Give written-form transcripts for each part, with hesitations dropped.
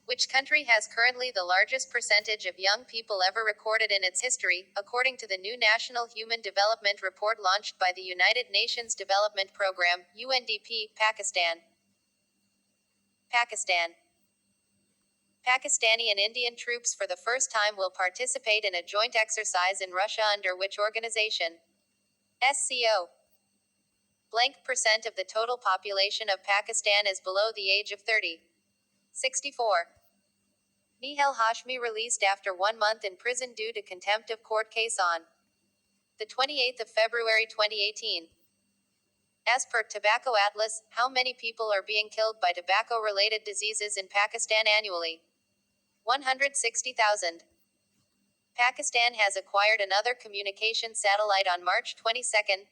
Which country has currently the largest percentage of young people ever recorded in its history, according to the new National Human Development Report launched by the United Nations Development Programme, UNDP? Pakistan. Pakistan. Pakistani and Indian troops for the first time will participate in a joint exercise in Russia under which organization? SCO. Blank percent of the total population of Pakistan is below the age of 30. 64. Nihal Hashmi released after 1 month in prison due to contempt of court case on the 28th of February 2018. As per Tobacco Atlas, how many people are being killed by tobacco-related diseases in Pakistan annually? 160,000. Pakistan has acquired another communication satellite on March 22,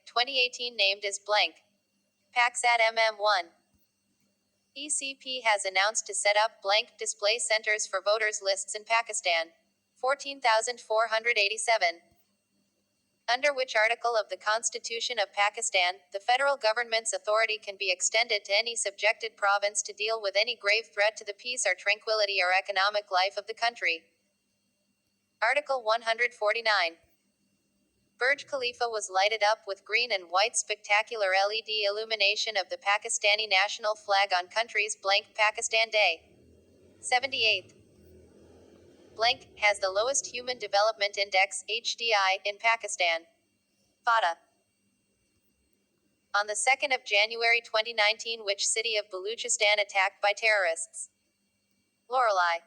2018 named as blank. Paksat MM1. ECP has announced to set up blank display centers for voters lists in Pakistan. 14,487. Under which article of the Constitution of Pakistan, the federal government's authority can be extended to any subjected province to deal with any grave threat to the peace or tranquility or economic life of the country? Article 149. Burj Khalifa was lighted up with green and white spectacular LED illumination of the Pakistani national flag on country's blank Pakistan Day. 78th. Blank has the lowest Human Development Index (HDI) in Pakistan. FATA. On the 2nd of January 2019, which city of Baluchistan attacked by terrorists? Loralai.